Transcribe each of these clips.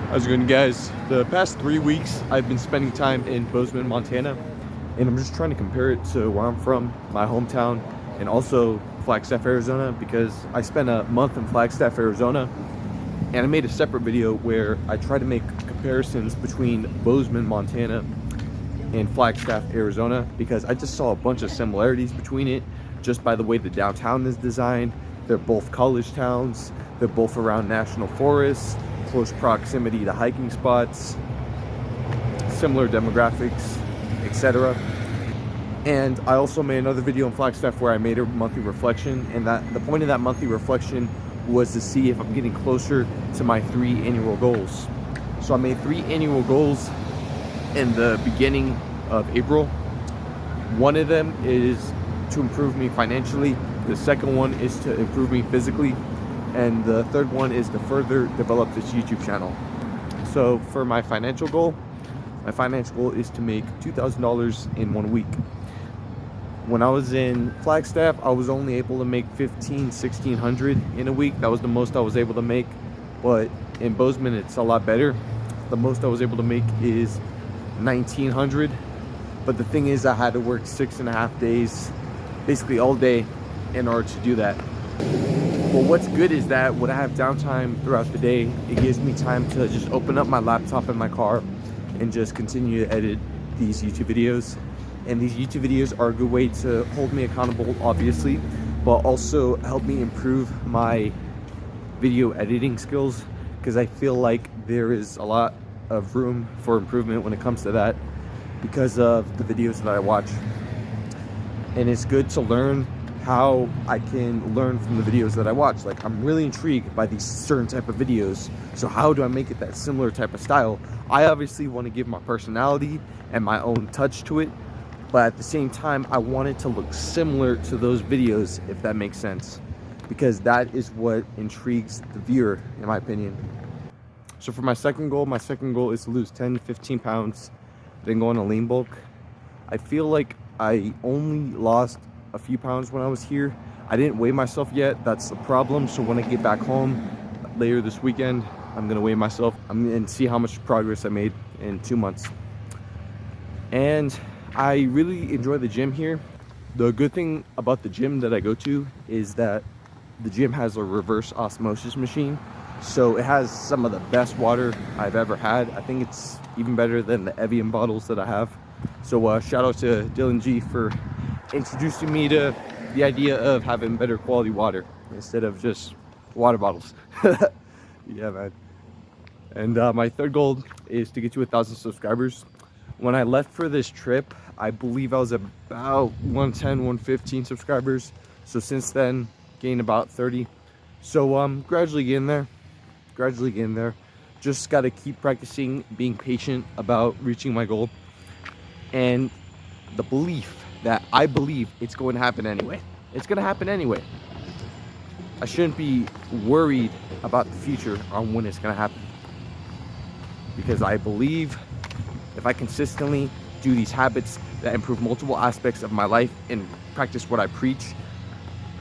How's it going, guys? The past 3 weeks I've been spending time in Bozeman, Montana, and I'm just trying to compare it to where I'm from, my hometown, and also Flagstaff, Arizona, because I spent a month in Flagstaff, Arizona, and I made a separate video where I try to make comparisons between Bozeman, Montana and Flagstaff, Arizona, because I just saw a bunch of similarities between it just by the way the downtown is designed. They're both college towns, they're both around national forests, close proximity to hiking spots, similar demographics, etc. And I also made another video in Flagstaff where I made a monthly reflection, and that the point of that monthly reflection was to see if I'm getting closer to my 3 annual goals. So I made 3 annual goals in the beginning of April. One of them is to improve me financially, the second one is to improve me physically, and the third one is to further develop this YouTube channel. So for my financial goal is to make $2,000 in 1 week. When I was in Flagstaff, I was only able to make $1,600 in a week. That was the most I was able to make. But in Bozeman, it's a lot better. The most I was able to make is $1,900. But the thing is, I had to work 6.5 days, basically all day, in order to do that. But what's good is that when I have downtime throughout the day, it gives me time to just open up my laptop in my car and just continue to edit these YouTube videos. And these YouTube videos are a good way to hold me accountable, obviously, but also help me improve my video editing skills, because I feel like there is a lot of room for improvement when it comes to that because of the videos that I watch. And it's good to learn how I can learn from the videos that I watch. Like, I'm really intrigued by these certain type of videos, so how do I make it that similar type of style? I obviously want to give my personality and my own touch to it, but at the same time I want it to look similar to those videos, if that makes sense, because that is what intrigues the viewer, in my opinion. So for my second goal is to lose 10 to 15 pounds, then go on a lean bulk. I feel like I only lost a few pounds when I was here. I didn't weigh myself yet, that's the problem. So when I get back home later this weekend, I'm gonna weigh myself and see how much progress I made in 2 months. And I really enjoy the gym here. The good thing about the gym that I go to is that the gym has a reverse osmosis machine, so it has some of the best water I've ever had. I think it's even better than the Evian bottles that I have. So shout out to Dylan G for introducing me to the idea of having better quality water instead of just water bottles. Yeah, man. And my third goal is to get to 1,000 subscribers. When I left for this trip, I believe I was about 110, 115 subscribers. So since then, gained about 30. So gradually getting there. Just got to keep practicing being patient about reaching my goal, and the belief that I believe it's going to happen anyway. It's going to happen anyway. I shouldn't be worried about the future on when it's going to happen, because I believe if I consistently do these habits that improve multiple aspects of my life and practice what I preach,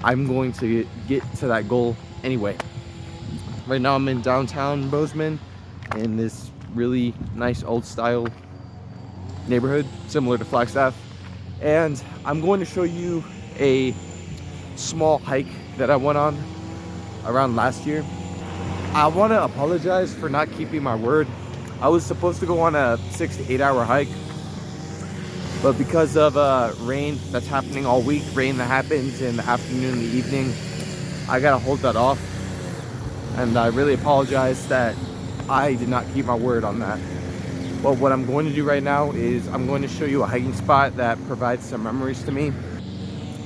I'm going to get to that goal anyway. Right now I'm in downtown Bozeman in this really nice old style neighborhood similar to Flagstaff, and I'm going to show you a small hike that I went on around last year. I want to apologize for not keeping my word. I was supposed to go on a 6 to 8 hour hike, but because of rain that's happening all week, rain that happens in the afternoon and the evening, I gotta hold that off. And I really apologize that I did not keep my word on that. But what I'm going to do right now is I'm going to show you a hiking spot that provides some memories to me.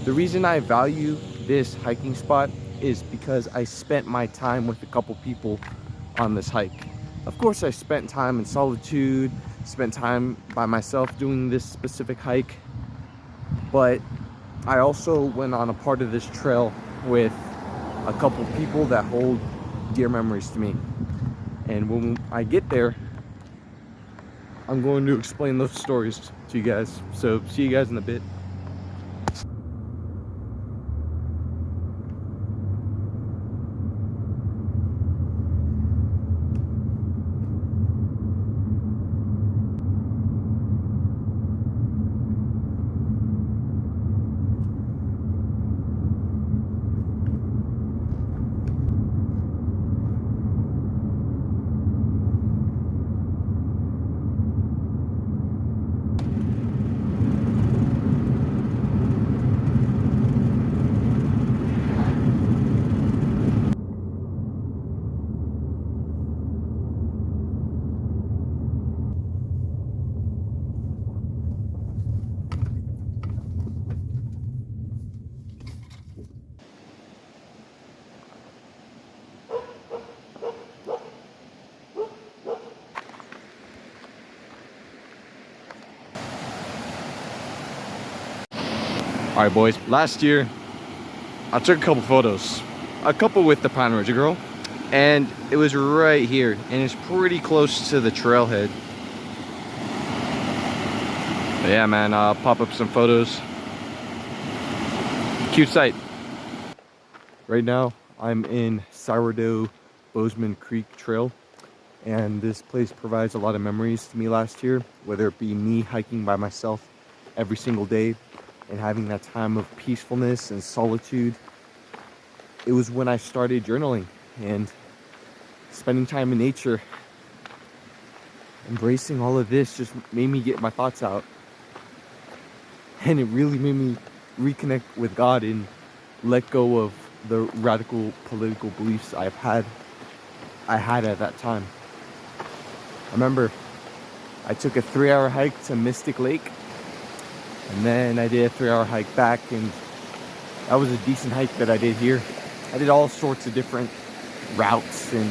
The reason I value this hiking spot is because I spent my time with a couple people on this hike. Of course, I spent time in solitude, spent time by myself doing this specific hike, but I also went on a part of this trail with a couple people that hold dear memories to me. And when I get there, I'm going to explain those stories to you guys. So see you guys in a bit. Alright boys, last year I took a couple photos. A couple with the Pine Ridge girl. And it was right here. And it's pretty close to the trailhead. But yeah man, I'll pop up some photos. Cute sight. Right now I'm in Sourdough Bozeman Creek Trail. And this place provides a lot of memories to me last year. Whether it be me hiking by myself every single day and having that time of peacefulness and solitude. It was when I started journaling and spending time in nature. Embracing all of this just made me get my thoughts out. And it really made me reconnect with God and let go of the radical political beliefs I had at that time. I remember I took a 3-hour hike to Mystic Lake. And then I did a 3-hour hike back, and that was a decent hike that I did here. I did all sorts of different routes and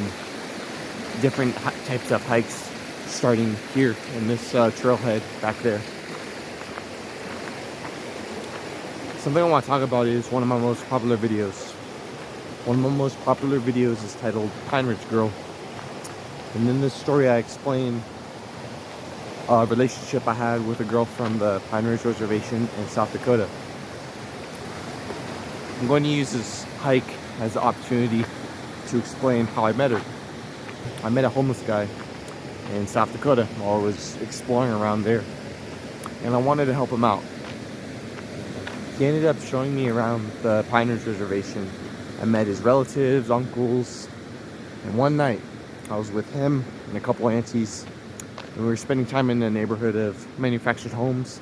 different types of hikes starting here in this trailhead back there. Something I want to talk about is one of my most popular videos. One of my most popular videos is titled Pine Ridge Girl. And in this story I explain a relationship I had with a girl from the Pine Ridge Reservation in South Dakota. I'm going to use this hike as an opportunity to explain how I met her. I met a homeless guy in South Dakota while I was exploring around there, and I wanted to help him out. He ended up showing me around the Pine Ridge Reservation. I met his relatives, uncles, and one night I was with him and a couple aunties. And we were spending time in the neighborhood of manufactured homes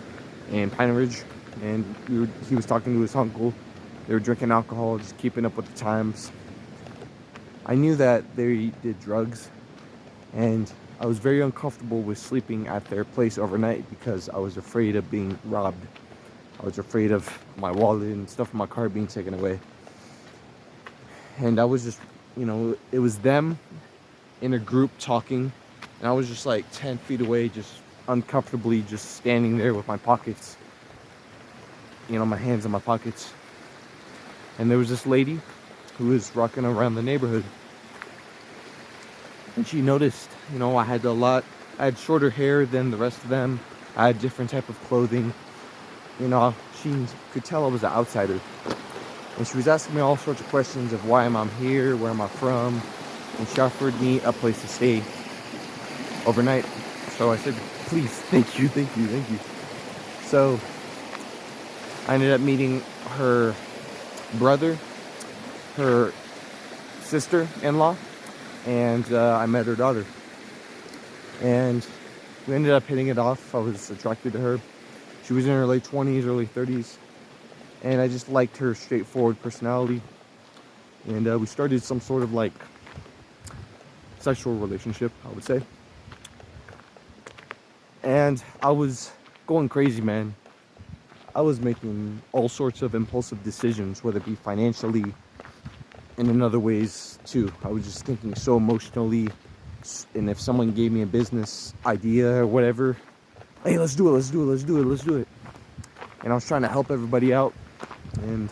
in Pine Ridge, and he was talking to his uncle. They were drinking alcohol, just keeping up with the times. I knew that they did drugs, and I was very uncomfortable with sleeping at their place overnight because I was afraid of being robbed. I was afraid of my wallet and stuff in my car being taken away. And I was just, it was them in a group talking. And I was just like 10 feet away, just uncomfortably just standing there with my pockets, my hands in my pockets. And there was this lady who was rocking around the neighborhood. And she noticed, I had shorter hair than the rest of them. I had different type of clothing. She could tell I was an outsider. And she was asking me all sorts of questions of why am I here, where am I from? And she offered me a place to stay overnight. So I said, please, thank you. So I ended up meeting her brother, her sister-in-law, and I met her daughter. And we ended up hitting it off. I was attracted to her. She was in her late 20s, early 30s. And I just liked her straightforward personality. And we started some sort of sexual relationship, I would say. And I was going crazy, man. I was making all sorts of impulsive decisions, whether it be financially and in other ways too. I was just thinking so emotionally. And if someone gave me a business idea or whatever, hey, let's do it. And I was trying to help everybody out. And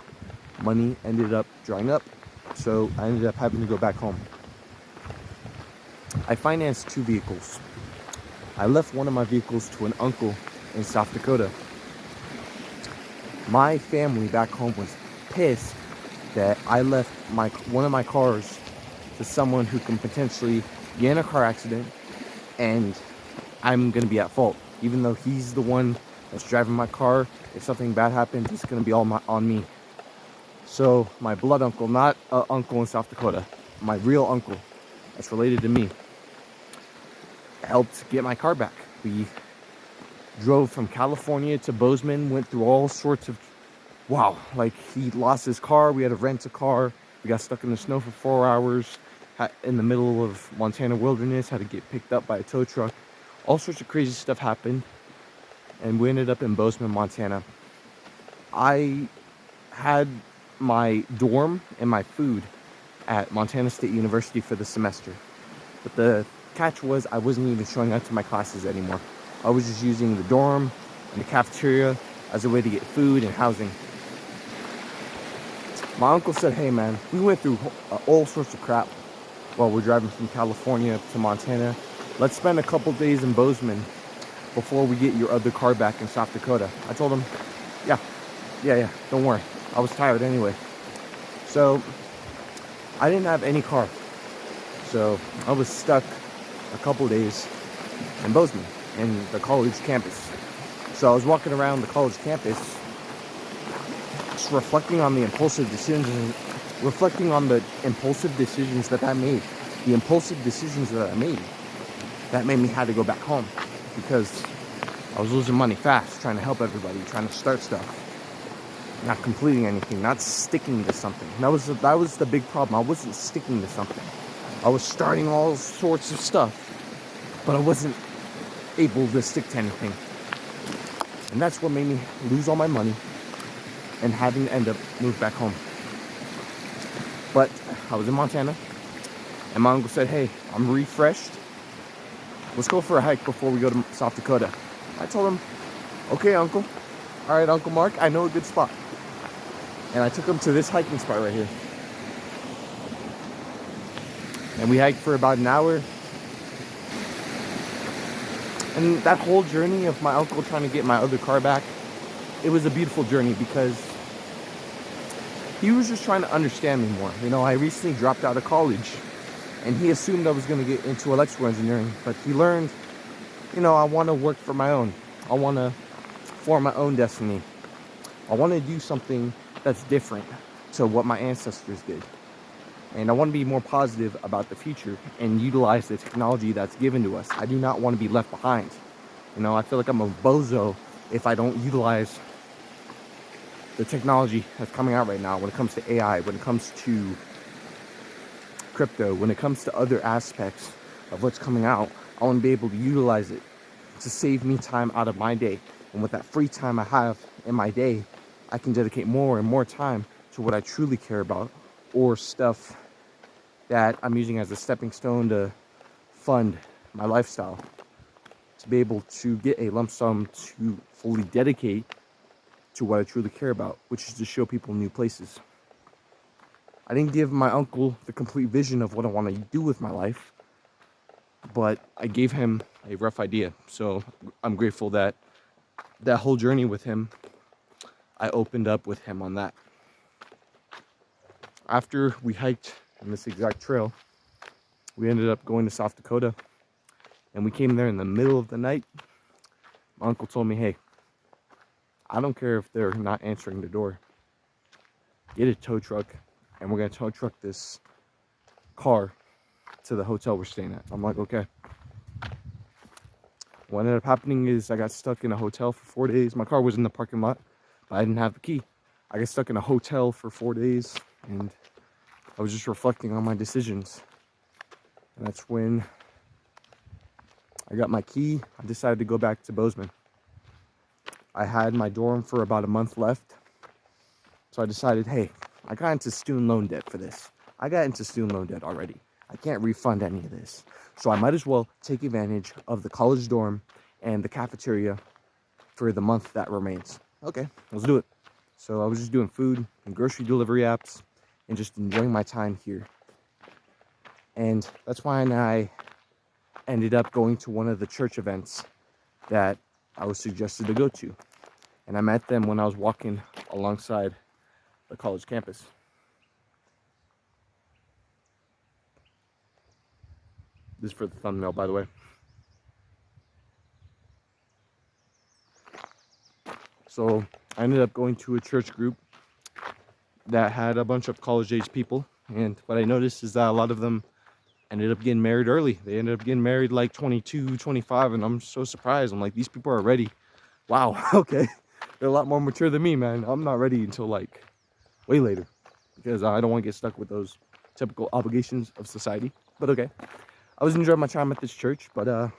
money ended up drying up. So I ended up having to go back home. I financed 2 vehicles. I left one of my vehicles to an uncle in South Dakota. My family back home was pissed that I left one of my cars to someone who can potentially get in a car accident and I'm going to be at fault. Even though he's the one that's driving my car, if something bad happens, it's going to be all on me. So my blood uncle, not an uncle in South Dakota, my real uncle that's related to me, helped get my car back. We drove from California to Bozeman, went through all sorts of, he lost his car, we had to rent a car, we got stuck in the snow for 4 hours, in the middle of Montana wilderness, had to get picked up by a tow truck. All sorts of crazy stuff happened, and we ended up in Bozeman, Montana. I had my dorm and my food at Montana State University for the semester. But the catch was I wasn't even showing up to my classes anymore. I was just using the dorm and the cafeteria as a way to get food and housing. My uncle said, hey man, we went through all sorts of crap while we're driving from California to Montana. Let's spend a couple days in Bozeman before we get your other car back in South Dakota. I told him, yeah, don't worry. I was tired anyway. So I didn't have any car. So I was stuck a couple days in Bozeman, in the college campus. So I was walking around the college campus, just reflecting on the impulsive decisions that I made. The impulsive decisions that I made that made me have to go back home because I was losing money fast, trying to help everybody, trying to start stuff, not completing anything, not sticking to something. That was the big problem. I wasn't sticking to something. I was starting all sorts of stuff, but I wasn't able to stick to anything. And that's what made me lose all my money and having to end up move back home. But I was in Montana, and my uncle said, hey, I'm refreshed. Let's go for a hike before we go to South Dakota. I told him, okay, uncle. All right, Uncle Mark, I know a good spot. And I took him to this hiking spot right here. And we hiked for about an hour. And that whole journey of my uncle trying to get my other car back, it was a beautiful journey because he was just trying to understand me more. You know, I recently dropped out of college and he assumed I was going to get into electrical engineering, but he learned, you know, I want to work for my own. I want to form my own destiny. I want to do something that's different to what my ancestors did. And I want to be more positive about the future and utilize the technology that's given to us. I do not want to be left behind. You know, I feel like I'm a bozo if I don't utilize the technology that's coming out right now when it comes to AI, when it comes to crypto, when it comes to other aspects of what's coming out. I want to be able to utilize it to save me time out of my day. And with that free time I have in my day, I can dedicate more and more time to what I truly care about, or stuff that I'm using as a stepping stone to fund my lifestyle, to be able to get a lump sum to fully dedicate to what I truly care about, which is to show people new places. I didn't give my uncle the complete vision of what I want to do with my life, but I gave him a rough idea. So I'm grateful that that whole journey with him, I opened up with him on that. After we hiked on this exact trail, we ended up going to South Dakota, and we came there in the middle of the night. My uncle told me, hey, I don't care if they're not answering the door. Get a tow truck, and we're going to tow truck this car to the hotel we're staying at. I'm like, okay. What ended up happening is I got stuck in a hotel for 4 days. My car was in the parking lot, but I didn't have the key. I got stuck in a hotel for 4 days, and I was just reflecting on my decisions. And that's when I got my key. I decided to go back to Bozeman. I had my dorm for about a month left. So I decided, hey, I got into student loan debt for this. I got into student loan debt already. I can't refund any of this. So I might as well take advantage of the college dorm and the cafeteria for the month that remains. Okay, let's do it. So I was just doing food and grocery delivery apps and just enjoying my time here. And that's why I ended up going to one of the church events that I was suggested to go to. And I met them when I was walking alongside the college campus. This is for the thumbnail, by the way. So I ended up going to a church group that had a bunch of college-age people. And what I noticed is that a lot of them ended up getting married early. They ended up getting married like 22, 25, and I'm so surprised. I'm like, these people are ready. Wow, okay. They're a lot more mature than me, man. I'm not ready until like way later because I don't want to get stuck with those typical obligations of society. But okay. I was enjoying my time at this church, but there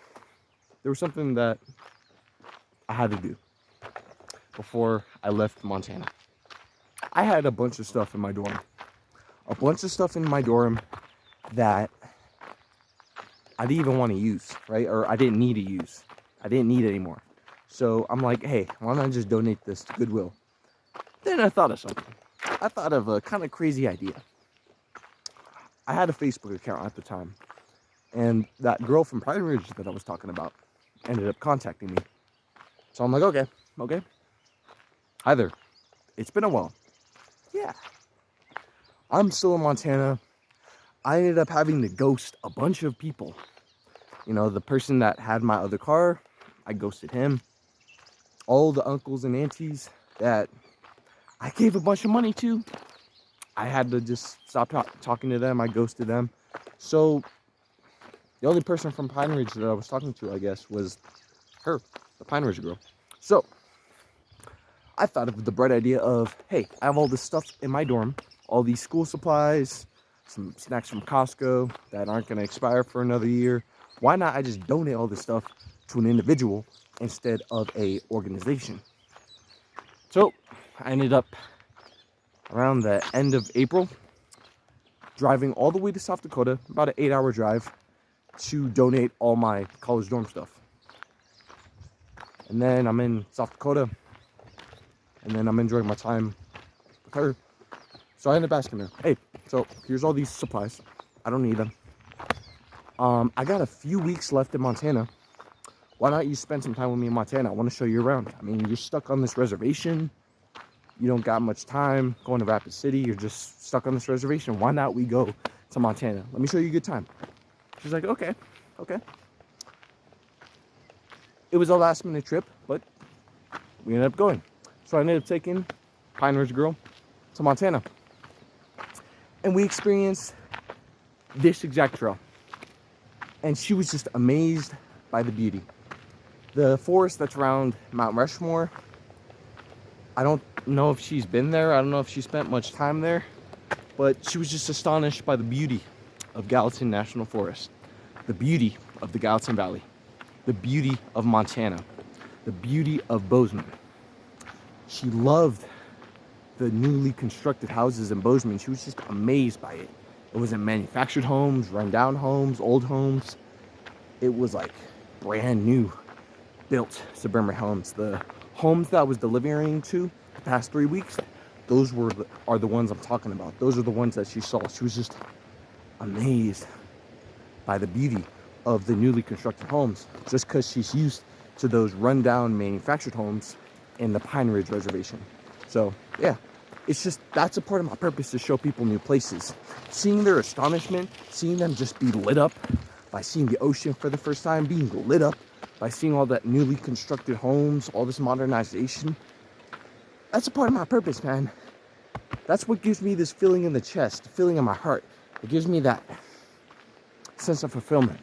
was something that I had to do before I left Montana. I had a bunch of stuff in my dorm. A bunch of stuff in my dorm that I didn't even want to use, right? Or I didn't need to use. I didn't need it anymore. So I'm like, hey, why don't I just donate this to Goodwill? Then I thought of something. I thought of a kind of crazy idea. I had a Facebook account at the time, and that girl from Pine Ridge that I was talking about ended up contacting me. So I'm like, okay. Hi there. It's been a while. Yeah. I'm still in Montana. I ended up having to ghost a bunch of people. You know, the person that had my other car, I ghosted him. All the uncles and aunties that I gave a bunch of money to, I had to just stop talking to them. I ghosted them. So the only person from Pine Ridge that I was talking to, I guess, was her, the Pine Ridge girl. So I thought of the bright idea of, hey, I have all this stuff in my dorm, all these school supplies, some snacks from Costco that aren't going to expire for another year. Why not I just donate all this stuff to an individual instead of a organization? So I ended up around the end of April driving all the way to South Dakota, about an 8-hour drive, to donate all my college dorm stuff. And then I'm in South Dakota, and then I'm enjoying my time with her. So I ended up asking her, hey, so here's all these supplies. I don't need them. I got a few weeks left in Montana. Why not you spend some time with me in Montana? I want to show you around. I mean, you're stuck on this reservation. You don't got much time going to Rapid City. You're just stuck on this reservation. Why not we go to Montana? Let me show you a good time. She's like, okay. It was a last minute trip, but we ended up going. So I ended up taking Pine Ridge girl to Montana. And we experienced this exact trail. And she was just amazed by the beauty. The forest that's around Mount Rushmore, I don't know if she's been there. I don't know if she spent much time there. But she was just astonished by the beauty of Gallatin National Forest. The beauty of the Gallatin Valley. The beauty of Montana. The beauty of Bozeman. She loved the newly constructed houses in Bozeman. She was just amazed by it. It wasn't manufactured homes, run-down homes, old homes. It was like brand new built suburban homes. The homes that I was delivering to the past 3 weeks, those are the ones I'm talking about. Those are the ones that she saw. She was just amazed by the beauty of the newly constructed homes, just because she's used to those run-down manufactured homes in the Pine Ridge Reservation. So yeah, it's just, that's a part of my purpose, to show people new places. Seeing their astonishment, seeing them just be lit up by seeing the ocean for the first time, being lit up by seeing all that newly constructed homes, all this modernization. That's a part of my purpose, man. That's what gives me this feeling in the chest, feeling in my heart. It gives me that sense of fulfillment.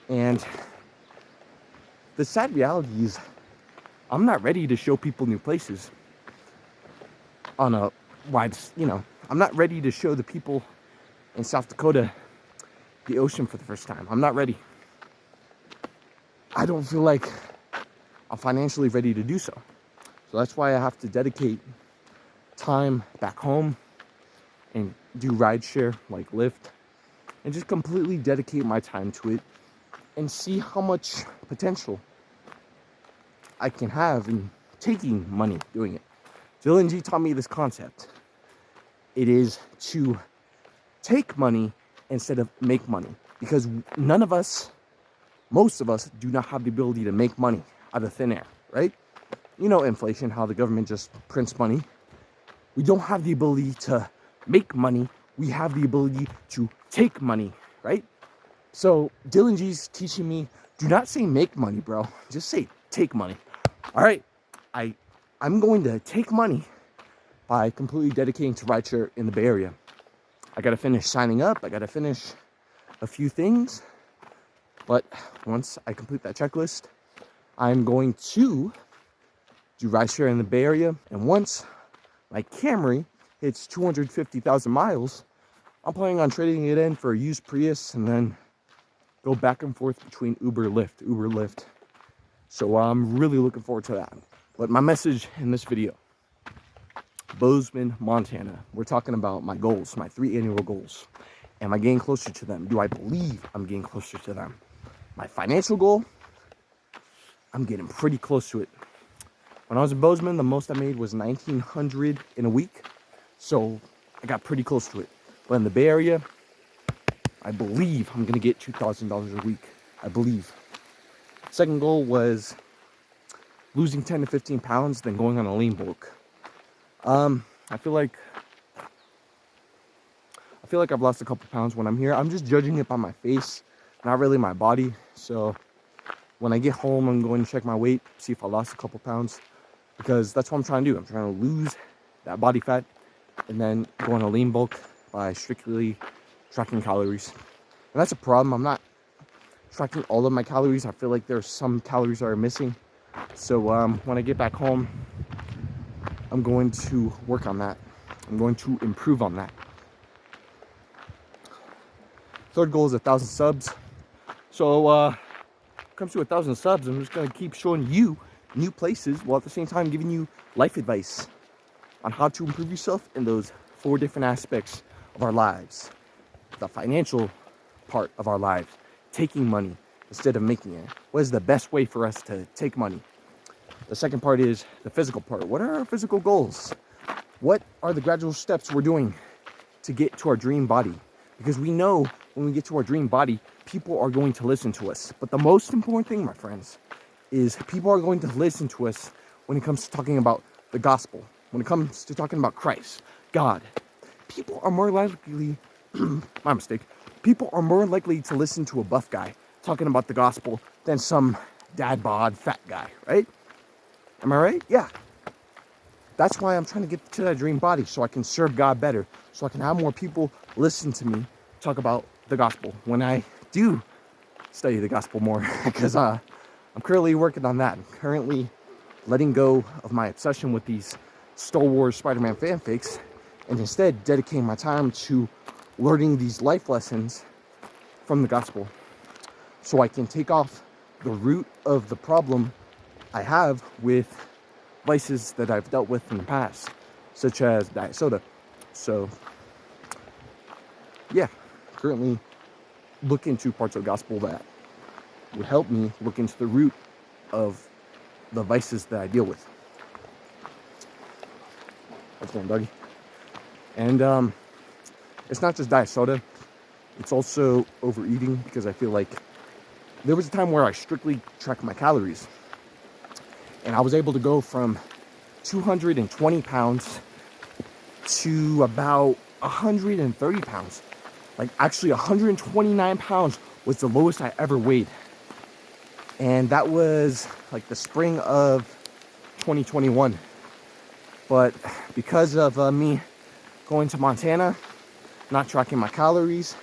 And the sad reality is, I'm not ready to show people new places on a wide, I'm not ready to show the people in South Dakota the ocean for the first time. I'm not ready. I don't feel like I'm financially ready to do so. So that's why I have to dedicate time back home and do rideshare like Lyft, and just completely dedicate my time to it and see how much potential I can have in taking money doing it. Dylan G taught me this concept. It is to take money instead of make money, because most of us do not have the ability to make money out of thin air, right? You know, inflation, how the government just prints money. We don't have the ability to make money. We have the ability to take money, right? So Dylan G's teaching me, do not say make money, bro. Just say take money. All right, I'm going to take money by completely dedicating to rideshare in the Bay Area. I got to finish signing up. I got to finish a few things. But once I complete that checklist, I'm going to do rideshare in the Bay Area. And once my Camry hits 250,000 miles, I'm planning on trading it in for a used Prius and then go back and forth between Uber, Lyft. So I'm really looking forward to that. But my message in this video, Bozeman, Montana. We're talking about my goals, my 3 annual goals. Am I getting closer to them? Do I believe I'm getting closer to them? My financial goal, I'm getting pretty close to it. When I was in Bozeman, the most I made was $1,900 in a week. So I got pretty close to it. But in the Bay Area, I believe I'm gonna get $2,000 a week. I believe. Second goal was losing 10 to 15 pounds, then going on a lean bulk. I feel like I've lost a couple pounds when I'm here. I'm just judging it by my face, not really my body. So when I get home, I'm going to check my weight, see if I lost a couple pounds, because that's what I'm trying to do. I'm trying to lose that body fat and then go on a lean bulk by strictly tracking calories. And that's a problem. I'm not tracking all of my calories. I feel like there's some calories that are missing. So when I get back home, I'm going to work on that. I'm going to improve on that. Third goal is 1,000 subs. So when it comes to 1,000 subs, I'm just gonna keep showing you new places while at the same time giving you life advice on how to improve yourself in those 4 different aspects of our lives. The financial part of our lives, taking money instead of making it. What is the best way for us to take money? The second part is the physical part. What are our physical goals? What are the gradual steps we're doing to get to our dream body? Because we know when we get to our dream body, people are going to listen to us. But the most important thing, my friends, is people are going to listen to us when it comes to talking about the gospel, when it comes to talking about Christ, God. People are more likely, my mistake, people are more likely to listen to a buff guy talking about the gospel than some dad bod fat guy, right? Am I right? Yeah. That's why I'm trying to get to that dream body, so I can serve God better, so I can have more people listen to me talk about the gospel when I do study the gospel more, because I'm currently working on that. I'm currently letting go of my obsession with these Star Wars Spider-Man fanfics and instead dedicating my time to learning these life lessons from the gospel, so I can take off the root of the problem I have with vices that I've dealt with in the past, such as diet soda. So yeah, currently look into parts of the gospel that would help me look into the root of the vices that I deal with. That's one, Dougie. And it's not just diet soda, it's also overeating, because I feel like there was a time where I strictly tracked my calories, and I was able to go from 220 pounds to about 130 pounds. Like, actually 129 pounds was the lowest I ever weighed. And that was like the spring of 2021. But because of me going to Montana, not tracking my calories,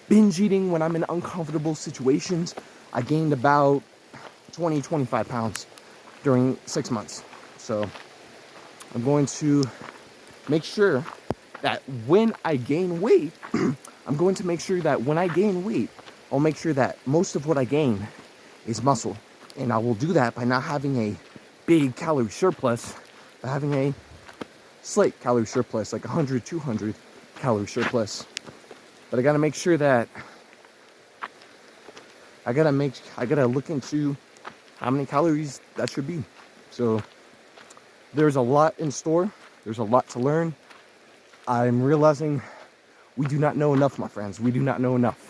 binge eating when I'm in uncomfortable situations, I gained about 25 pounds during 6 months. So I'm going to make sure that when I gain weight, I'm going to make sure that when I gain weight, I'll make sure that most of what I gain is muscle. And I will do that by not having a big calorie surplus, but having a slight calorie surplus, like 100, 200 calorie surplus. But I gotta make sure that I gotta look into how many calories that should be. So there's a lot in store. There's a lot to learn. I'm realizing we do not know enough, my friends. We do not know enough.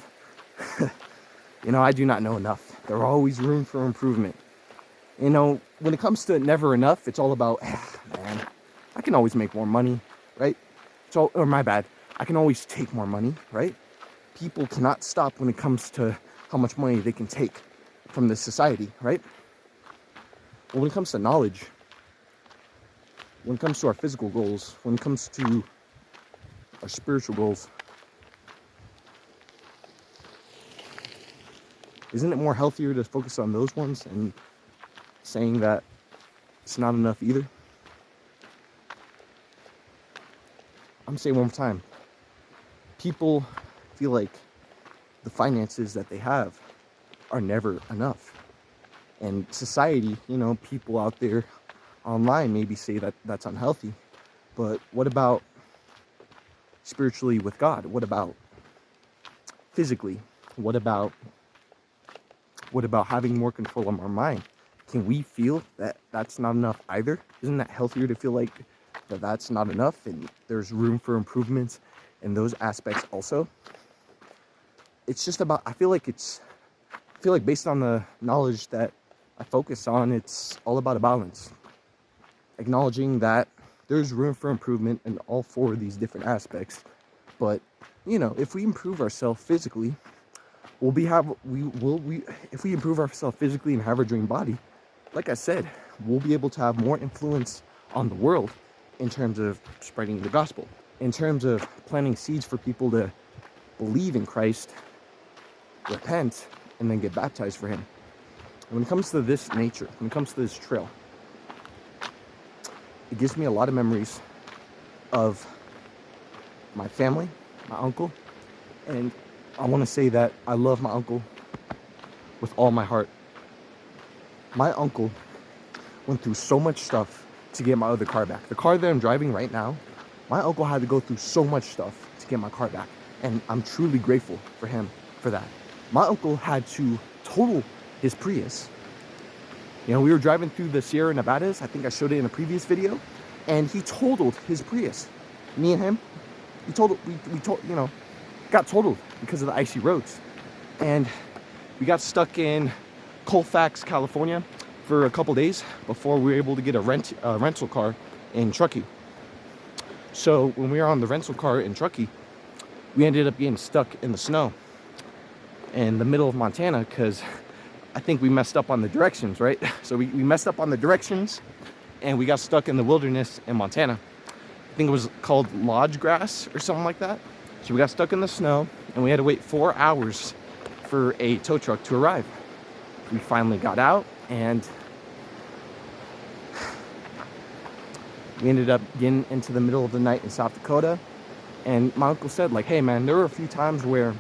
I do not know enough. There's always room for improvement. When it comes to never enough, it's all about, man, I can always make more money, right? Or my bad, I can always take more money, right? People cannot stop when it comes to how much money they can take from this society, right? But when it comes to knowledge, when it comes to our physical goals, when it comes to our spiritual goals, isn't it more healthier to focus on those ones and saying that it's not enough either? I'm saying one more time. People feel like the finances that they have are never enough. And society, people out there online maybe say that that's unhealthy. But what about spiritually with God? What about physically? What about having more control of our mind? Can we feel that that's not enough either? Isn't that healthier to feel like that that's not enough and there's room for improvements in those aspects also. It's just about, I feel like based on the knowledge that I focus on, it's all about a balance. Acknowledging that there's room for improvement in all four of these different aspects. But, you know, if we improve ourselves physically, if we improve ourselves physically and have our dream body, like I said, we'll be able to have more influence on the world in terms of spreading the gospel, in terms of planting seeds for people to believe in Christ, repent, and then get baptized for him. And when it comes to this nature, when it comes to this trail, it gives me a lot of memories of my family, my uncle, and I want to say that I love my uncle with all my heart. My uncle went through so much stuff to get my other car back. The car that I'm driving right now, my uncle had to go through so much stuff to get my car back, and I'm truly grateful for him for that. My uncle had to total his Prius. You know, we were driving through the Sierra Nevadas. I think I showed it in a previous video, and he totaled his Prius. Me and him, we got totaled because of the icy roads, and we got stuck in Colfax, California, for a couple days before we were able to get a rental car in Truckee. So when we were on the rental car in Truckee, we ended up getting stuck in the snow in the middle of Montana because I think we messed up on the directions, right? So we messed up on the directions and we got stuck in the wilderness in Montana. I think it was called lodge grass or something like that. So we got stuck in the snow and we had to wait 4 hours for a tow truck to arrive. We finally got out and we ended up getting into the middle of the night in South Dakota. And my uncle said, like, hey man, there were a few times where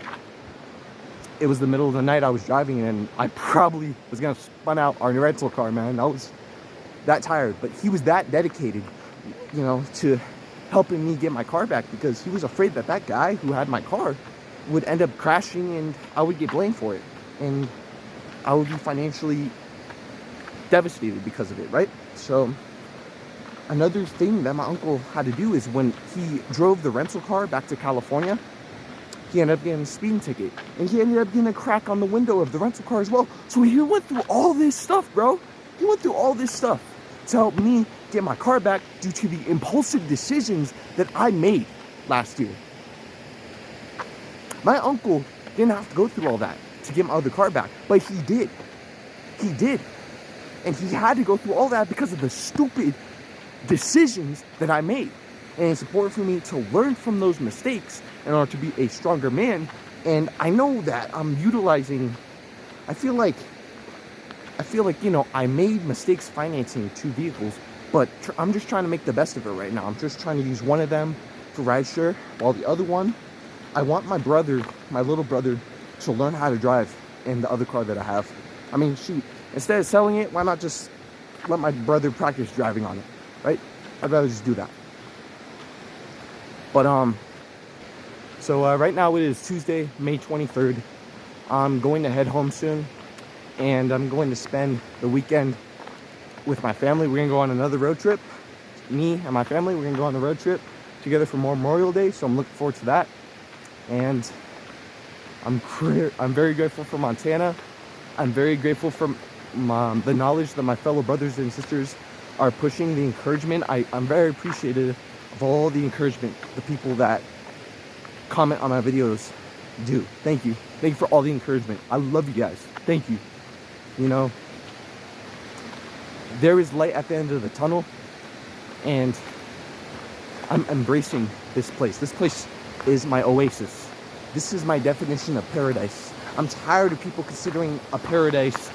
it was the middle of the night I was driving and I probably was gonna spun out our rental car, man. I was that tired, but he was that dedicated, you know, to helping me get my car back because he was afraid that that guy who had my car would end up crashing and I would get blamed for it. And I would be financially devastated because of it, right? So another thing that my uncle had to do is when he drove the rental car back to California, he ended up getting a speeding ticket. And he ended up getting a crack on the window of the rental car as well. So he went through all this stuff, bro. He went through all this stuff to help me get my car back due to the impulsive decisions that I made last year. My uncle didn't have to go through all that to get my other car back, but he did. He did. And he had to go through all that because of the stupid decisions that I made. And it's important for me to learn from those mistakes in order to be a stronger man. And I know that I'm utilizing, I feel like, you know, I made mistakes financing 2 vehicles, but I'm just trying to make the best of it right now. I'm just trying to use one of them for rideshare, while the other one, I want my little brother, to learn how to drive in the other car that I have. I mean, shoot, instead of selling it, why not just let my brother practice driving on it, right? I'd rather just do that. But, so right now it is Tuesday, May 23rd. I'm going to head home soon, and I'm going to spend the weekend with my family. We're gonna go on another road trip. Me and my family, we're gonna go on the road trip together for Memorial Day, so I'm looking forward to that. And I'm very grateful for Montana. I'm very grateful for the knowledge that my fellow brothers and sisters are pushing, the encouragement. I'm very appreciative of all the encouragement the people that comment on my videos do. Thank you. Thank you for all the encouragement. I love you guys. Thank you. You know, there is light at the end of the tunnel, and I'm embracing this place. This place is my oasis. This is my definition of paradise. I'm tired of people considering a paradise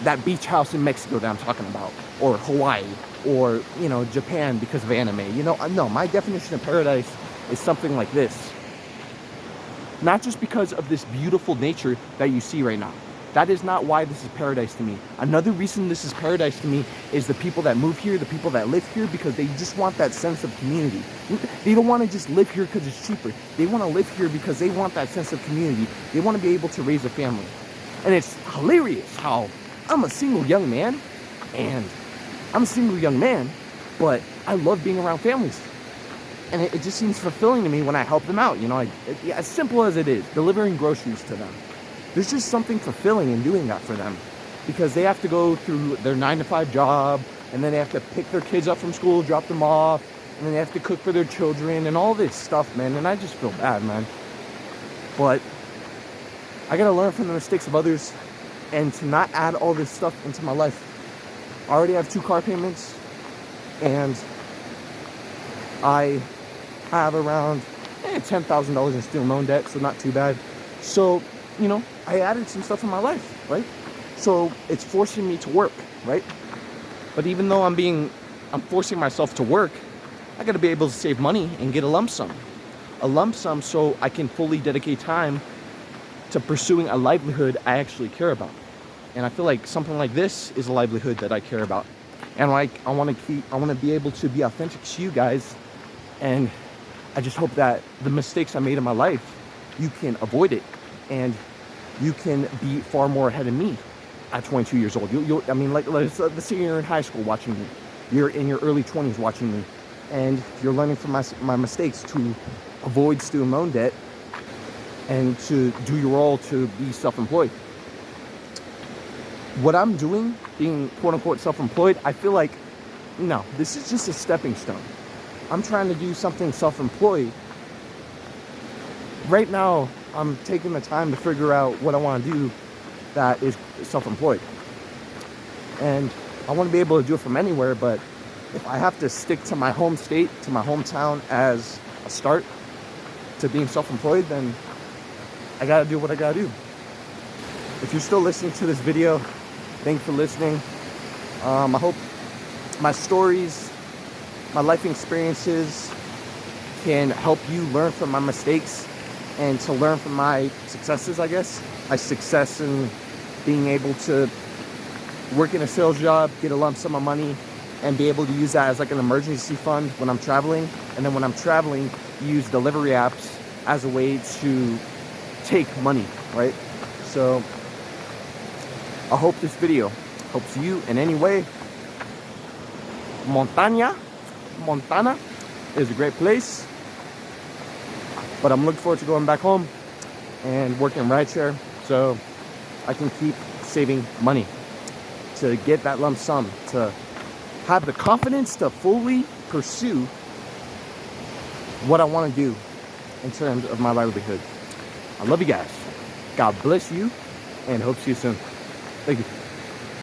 that beach house in Mexico that I'm talking about, or Hawaii, or, you know, Japan because of anime. You know, no, my definition of paradise is something like this. Not just because of this beautiful nature that you see right now. That is not why this is paradise to me. Another reason this is paradise to me is the people that move here, the people that live here, because they just want that sense of community. They don't want to just live here because it's cheaper. They want to live here because they want that sense of community. They want to be able to raise a family. And it's hilarious how I'm a single young man, but I love being around families. And it just seems fulfilling to me when I help them out. You know, as simple as it is, delivering groceries to them. There's just something fulfilling in doing that for them, because they have to go through their 9-to-5 job, and then they have to pick their kids up from school, drop them off, and then they have to cook for their children and all this stuff, man. And I just feel bad, man. But I gotta learn from the mistakes of others and to not add all this stuff into my life. I already have 2 car payments, and I have around $10,000 in student loan debt, so not too bad. So, you know, I added some stuff in my life, right? So it's forcing me to work, right? But even though I'm forcing myself to work, I gotta be able to save money and get a lump sum. A lump sum so I can fully dedicate time to pursuing a livelihood I actually care about. And I feel like something like this is a livelihood that I care about. And like, I want to be able to be authentic to you guys. And I just hope that the mistakes I made in my life, you can avoid it. And you can be far more ahead of me at 22 years old. I mean, like, let's say you're in high school watching me. You're in your early 20s watching me. And you're learning from my mistakes to avoid student loan debt and to do your all to be self-employed. What I'm doing, being quote-unquote self-employed, I feel like, no, this is just a stepping stone. I'm trying to do something self-employed. Right now, I'm taking the time to figure out what I want to do that is self-employed. And I want to be able to do it from anywhere, but if I have to stick to my home state, to my hometown as a start to being self-employed, then I got to do what I got to do. If you're still listening to this video, thanks for listening. I hope my stories, my life experiences can help you learn from my mistakes and to learn from my successes, I guess. My success in being able to work in a sales job, get a lump sum of money, and be able to use that as like an emergency fund when I'm traveling. And then when I'm traveling, use delivery apps as a way to take money, right? So I hope this video helps you in any way. Montana is a great place, but I'm looking forward to going back home and working rideshare so I can keep saving money to get that lump sum, to have the confidence to fully pursue what I want to do in terms of my livelihood. I love you guys. God bless you, and hope to see you soon. Thank you.